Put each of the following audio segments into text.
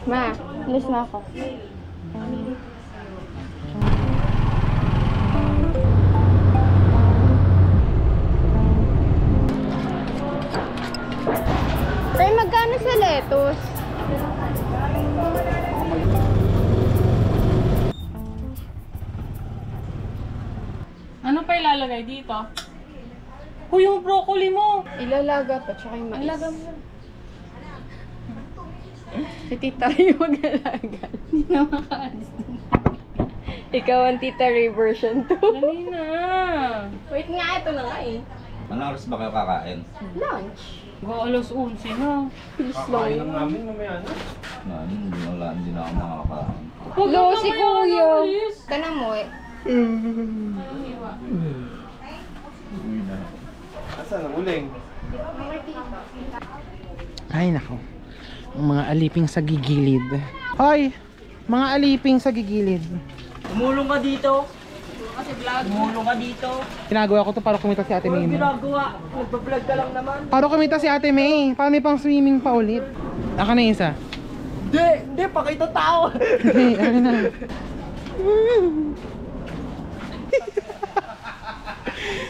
Ma, alis na ako. Pero magkano sa lettuce? Ano pa ilalagay dito? Huy, yung broccoli mo! Ilalaga pa, tsaka yung mais. Ilaga mo. Si Tita Ray mag-alaga. Hindi na makaalis. Ikaw ang Tita Ray version 2. Dali na! Wait nga, ito na nga eh. Anong oras ba kayo kakain? Lunch. Alas 11 na. Kakain lang namin. Hindi na ako makakain. Hello, si Kuya. Tanang mo eh. Asan ang uling? Ay nako. Ang mga aliping sa gigilid. Hoy! Mga aliping sa gigilid. Tumulong ka dito. Tumulong ka dito. Ginagawa ko to para kumita si Ate May. Ginagawa. Nagpa-vlog ka lang naman. Para kumita si Ate May. Para may pang swimming pa ulit. Aka na isa. Hindi, pakita tao. Hey, aka na.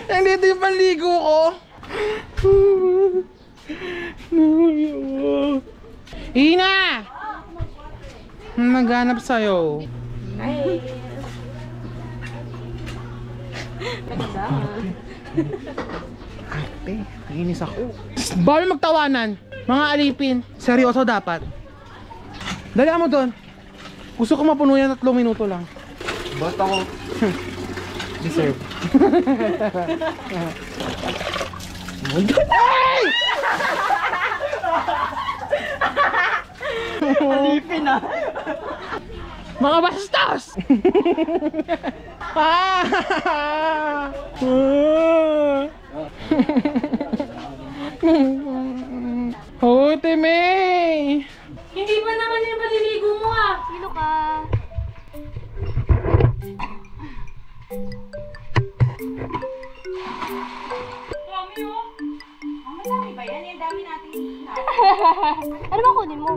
Nandito yung panligo ko. Ina! Naghanap sa'yo. Ate, nainis ako. Bawal magtawanan. Mga alipin. Seryoso dapat. Dali mo doon. Gusto ko mapuno yan 3 minuto lang. Ba't ako? Deserve. Ay! Alipin ah. Mga bastos! Oh, Timmy! Hindi ba naman yung maliligo mo ah? Sino ka? Dami oh! Madami ba yan? Yung dami natin ano ba kunin mo?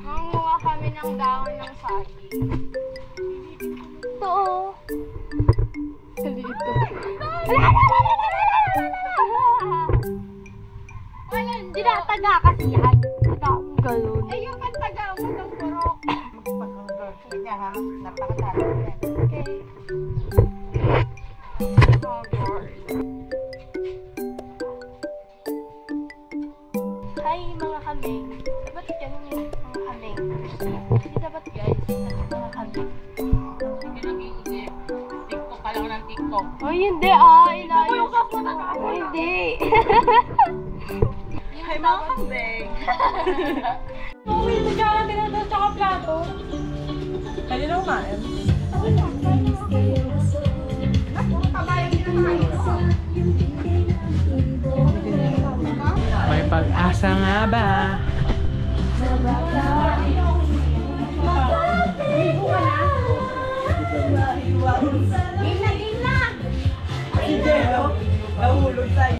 Manguha kami ng dahon ng saging. Ito oh. Dito. Wala, hindi na taga kasi yan. Taga ang galon. Eh yung pantaga mo ng purok. Okay. Oh God. Hi mga kambing. Dapat ganun yun, mga kambing. Hindi dapat guys, mga kambing. Hindi nag-iisip. TikTok ka lang ng TikTok. Ay hindi ah, ilayos ko. Ay hindi. Hi mga kambing! Uwi, bigyan ka tinatas tsaka plato. Kali na umain. May pag-asa nga ba? Hindi, no? Nahulog sa'yo.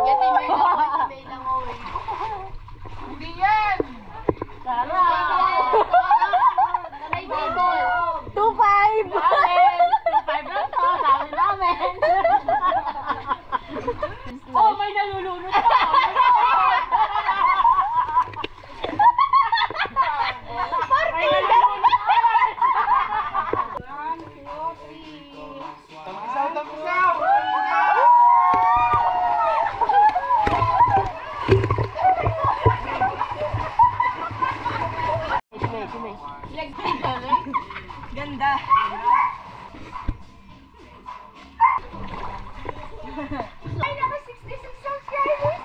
Yati may lang ako eh. Hindi yan! Tara! Ay, table! 2-5! 2-5 lang to, sabi namin. Oh, may nalulunod pa. May nalulunod pa. Ganda. Ay, naka 66 subscribers!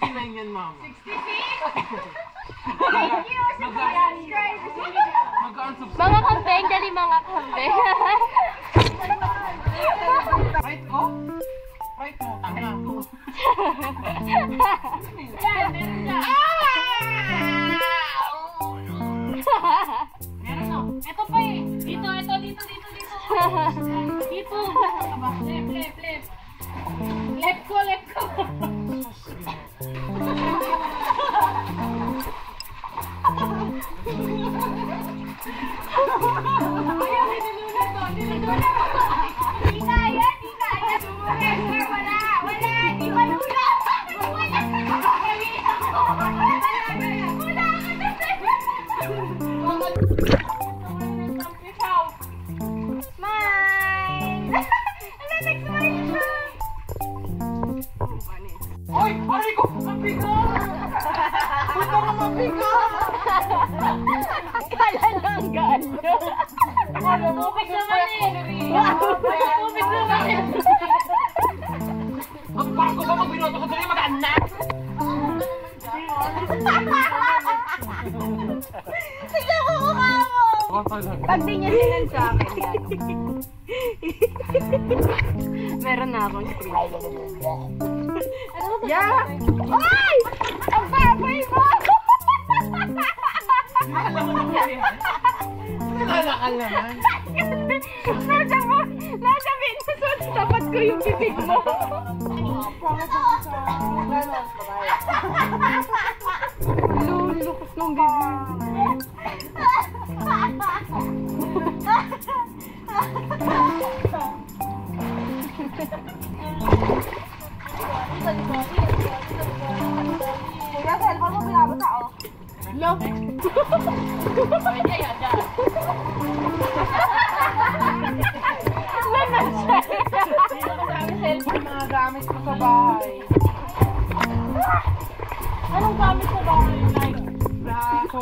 69 yan, mama. 66? Thank you sa mga subscribers! Mga kambing, dali mga kambing. Right ko? Right mo. Tanga. Dito. Left. Left ko. Di kaya. Wala. Di malulot. Mine! Next mine siya! Hoy! Aray ko! Ang bigat! Punta ka mabigat! Kala lang gano. Tubig naman eh! Tubig naman eh! Ang bangko ba pag binoto ko dali mag-anak? Tignan mo mukha mo! Pag di niya sinan sa akin, yan. Meron na akong screen. Yeah! Ay! Ang baboy mo! Nalakal naman. Nasa pinasot, tapat ko yung bibig mo. Lukas ng bibig. Kuya, cellphone mo pinabasa, oh. Love. Pwede yan, dyan. Mga gamit ko sa bahay. Anong gamit sa bahay? Like, Braso.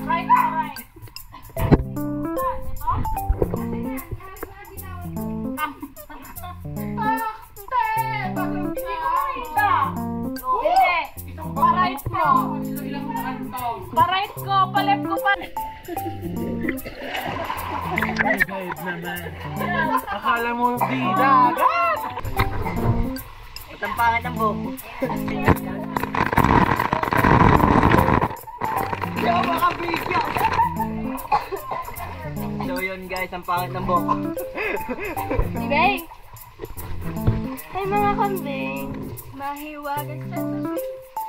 Right. Pa-right ko, pa-left ko pa. Ay, guide naman. Akala mo di dagat. At ang pangit ng buhok. Hindi ako makabigyo. So yun guys, ang pangit ng buhok. Bibig! Ay mga kambing, mahiwagan sa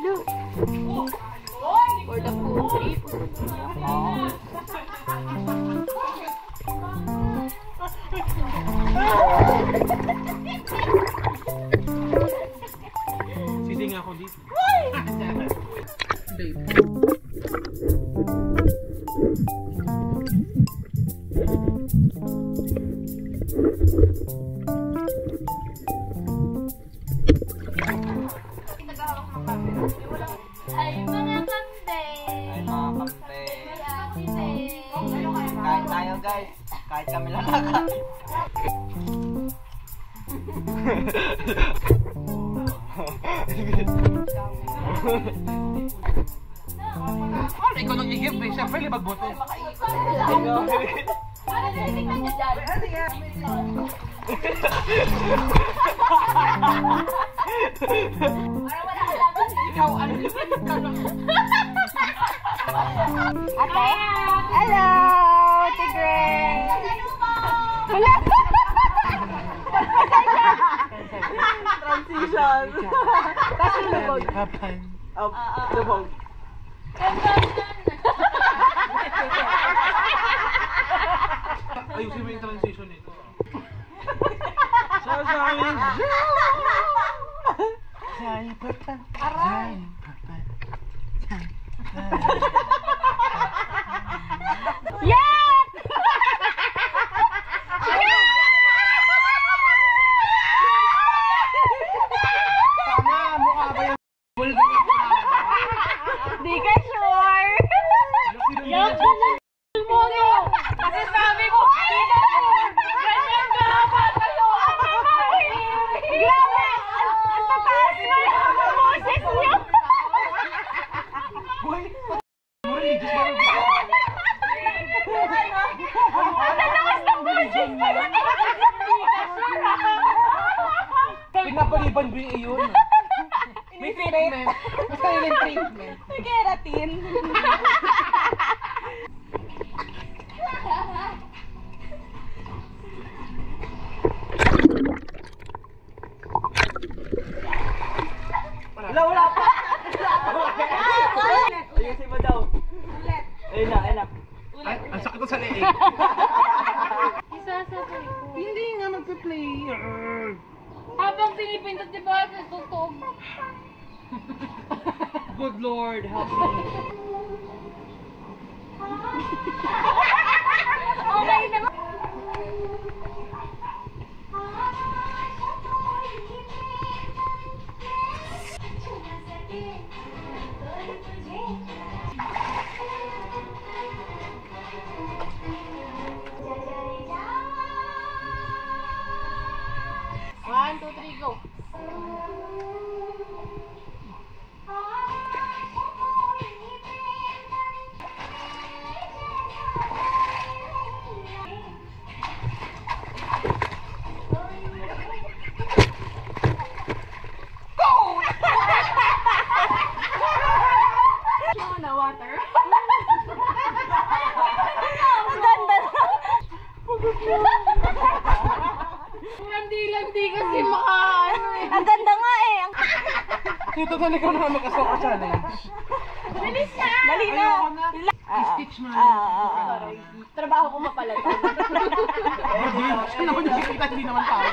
look. For the food trip. Sising ako dito. Babe. Ay mga kambing. Ay mga kampe. Kain tayo guys. Kahit kami lalaka. Ano, ikaw nang igip eh. Siyempre, libag boto. Para nililigtan niya dyan. Parang wala ka laban. Ikaw, ano? Ate? Hello! Tigre! Wala! Transition. Kasi lubog. Hapan. Lubog. Ayusin mo yung transition nito. Sasamin. Say papa. Aray! Yeah! Tama, mukha ba yung Di ka sure? Yan ka na mo, no? Kasi sabi ko, hindi ka sure. Ganyan ka ba kayo? Grabe! Ang tataas mo yung boses niyo! Pinapaliban ko yung iyon. May treatment. May sariling treatment. May keratin. Wala pa. Ayusin mo daw. Ulit. Ayun na. Ay, ang sakit ko sa leeg. Isasabay ko. Hindi nga magpe-play. Habang pinipindot, di ba? Tutog. Good Lord, help me. Okay naman. One, two, three, go. Na water. Ang ganda na. Landi kasi maka eh. Ang ganda nga eh. Dito talaga ikaw na mag-asoka challenge. Bilis na! Dali na. Ayoko na. I-stitch mo na. Trabaho ko mapalat. Siya naman yung kita, hindi naman tayo.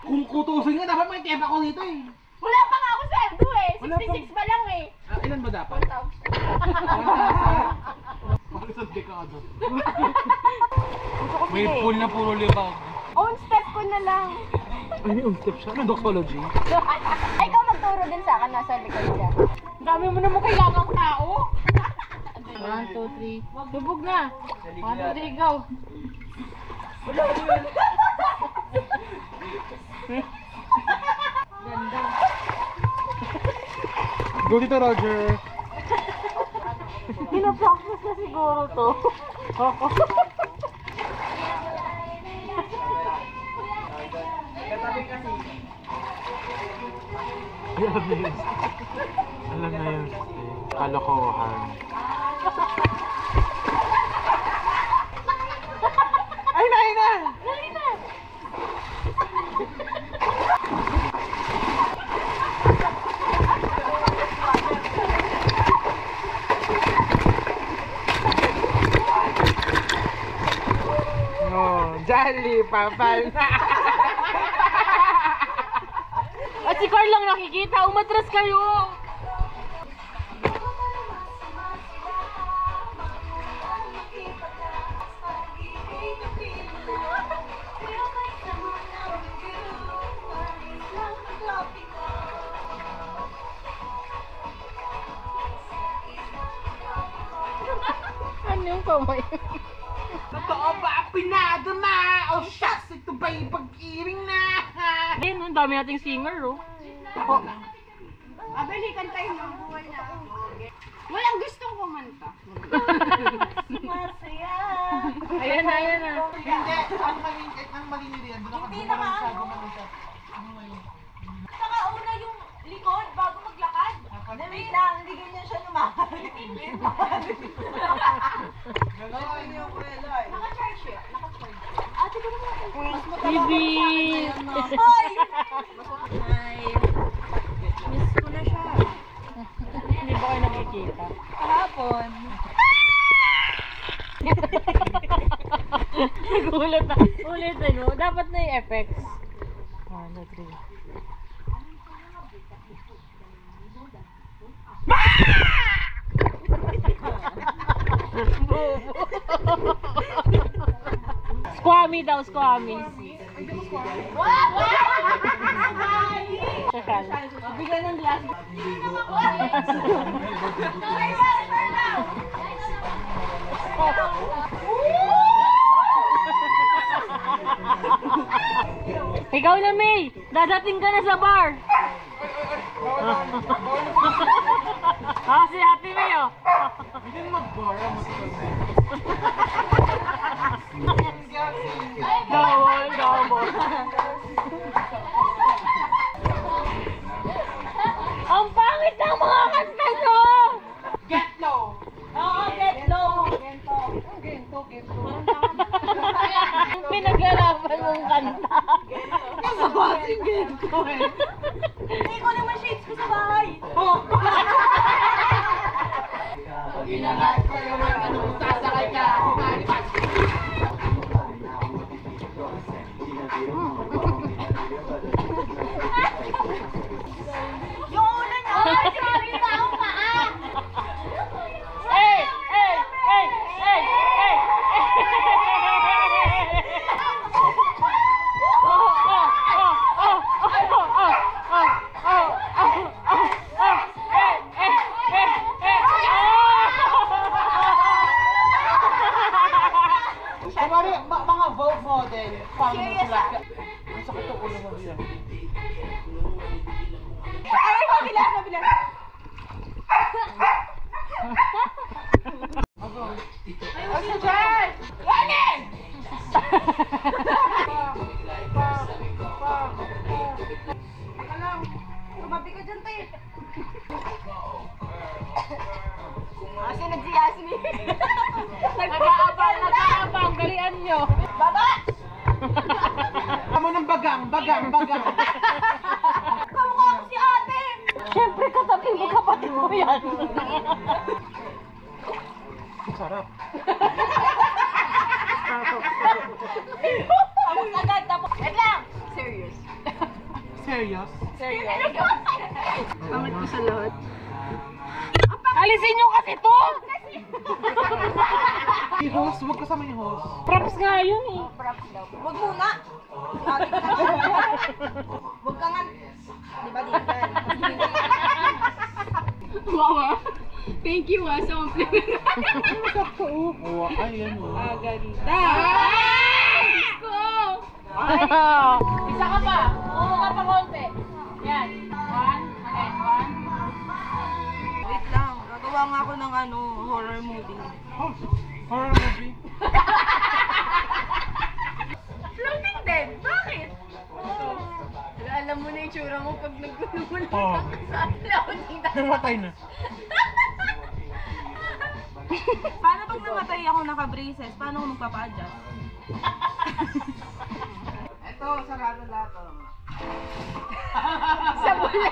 Kung kutusin nga, dapat may tepa ko dito eh. Wala pa nga ako sweldo eh. Wala pa. 66 pa lang eh. Ilan ba dapat? 1,000. Bakit sa dekado? May pool na puro libag. Own step ko na lang. Ano yung step siya? Ano doxology? Ay, ikaw magturo din sa akin. Nasa likod ka. Ang dami mo naman kailangang tao. 1, 2, 3. Lubog na. 1, 2, 3, go. Ganda. Go dito, Roger. Pinapractice na siguro to. Alam na yun. Kalokohan. Ay na! Dali na. No, jolly, papal na. At si Carl lang nakikita. Umatras kayo. Ano yung kamay? Totoo ba? Pinadama! Oh, shucks! Ito ba yung pag-iring na? Ayun, ang dami nating singer, oh. Abali, kantayin mo. Buhay na. Walang gustong kumanta. Masaya. Ayan na, ayan na. Hindi, ang malinis yan. Hindi nakaano. Saka una yung likod bago maglakad. Wait lang, hindi ganyan siya lumakad. Naka-charge siya. Naka-charge. Ate ko naman. Mas mataba Bibi! Hoy! Miss ko na siya. Hindi ba kayo nakikita? Kahapon. Nagulat na. Ulit ano. Dapat na yung effects. 1, 2, 3. Squammy daw, squammy. Chakal. Bigyan ng glass. Ikaw na, May! Dadating ka na sa bar! Si Happy May, oh! Hindi mag-bar ang Gawol, gawol. ko eh. Hindi ko naman shades ko sa bahay. Ginagawa ko naman ano, sasakay ka. Yung ulo niya. Sorry na ako paa. Hey! Hey! Hey! Hey! Hey! Kumari, mga Vogue model. Paano mo sila? Ang sakit ang ulo mo dyan. Ay, mabilas, mabilas. Asa dyan? Yanin! Teka lang. Tumabi ka dyan, te. Kasi nagsiyasmi. Nag-aabang, galian nyo. Baba! Amo ng bagang. Kamukha ko si ate. Siyempre, katabi mo kapatid mo yan. Sarap. Tapos agad, tapos. Wait lang. Serious. Serious? Pangit ko sa lahat. Alisin nyo kasi to! Yung host, huwag kasama yung host. Props nga yun eh. Props daw. Huwag muna. Ate ka na. Huwag ka nga. Di ba, di ba? Wow ah. Thank you ah sa compliment. Oo, ay yan o. Ganda! Ko! Isa ka pa. Oo ka pa konti. Yan. One. Wait lang. Gagawa nga ako ng horror movie. Oh, horror movie. Floating dead? Bakit? Alam mo na yung tsura mo pag nagulungulan Oo. ka sa floating dead. Namatay na. Paano pag namatay ako naka-braces? Paano ako magpapa-adjust? Ito, sarado lahat o. Sabole.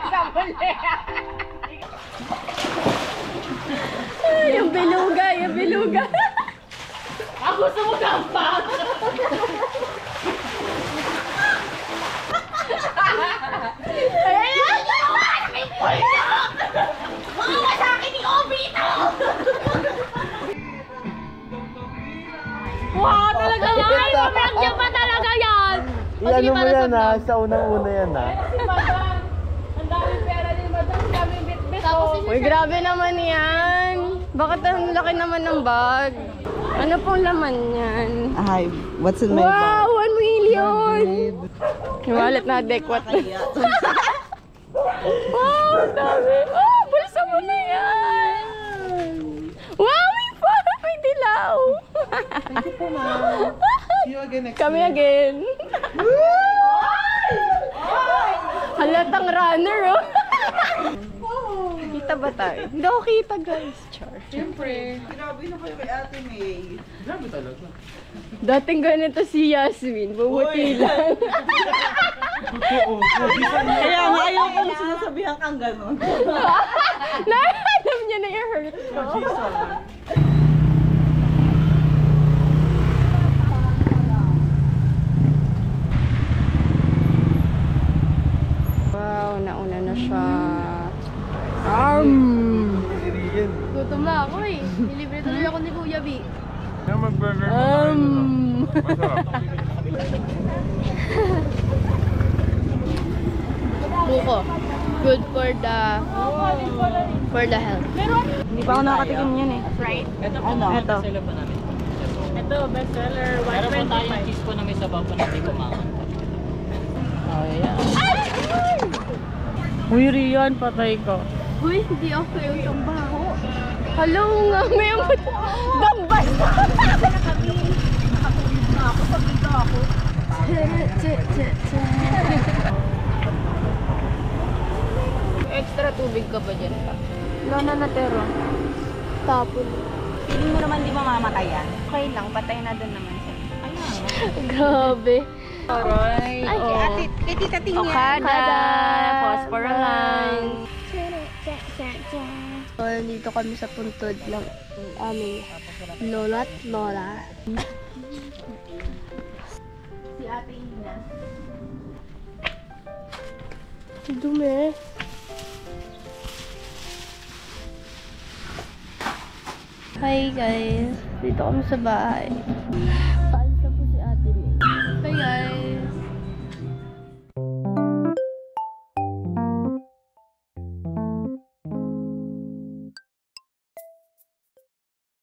Yung beluga. Ako gusto mo gampang! Mga sa akin ni Obito! Wow, talaga yan! Nandiyan pa talaga yan! Iano mo yan ha, sa unang-una yan ha. Si Madam! Ang daming pera ni Madam, daming bit-bit oh. Uy, grabe naman yan! Bakit ang laki naman ng bag? Ano pong laman yan? Hi, what's in Wow! 1 million! Yung wallet na adequate. Wow! Ang dami! Oh! Bulsa mo na yan! Wow! May dilaw! Thank you po, ma'am. See you again next Kami year. again. Halatang runner, oh. Kita ba tayo? Hindi ako kita, guys. Char. Siyempre. Grabe na kayo kay Ate May. Grabe talaga. Dating ganito si Yasmin. Bumuti lang. Oo. Kaya nga ayaw kong sinasabihan kang gano'n. Alam niya na yung hurt ko. Wow, nauna na siya. Gutom na ako eh. Nilibre tuloy ako ni Kuya B. Mag-burger Buko. Good for the health. Hindi pa ako nakatikim yan eh. Right? Ano? Ito. Ito, bestseller, 125. Meron po tayong cheese po na may sabaw po na hindi kumakan. Oh, yeah. Uy, Rian, patay ko. Uy, hindi ako yung baho. Hello nga, may amot. Gambay! Nakatulog na ako. Pagod na ako. Extra tubig ka pa dyan pa. Wala na natero. Tapon. Feeling mo naman di mamamatay yan? Okay lang, patay na doon naman siya. Grabe. Aray, Ate, kay Tita Ting yan. Okada, Phosphoraline. So, nandito kami sa puntod ng aming lola at lola. Si Ate Ina. Dumi. Hi guys, dito kami sa bahay.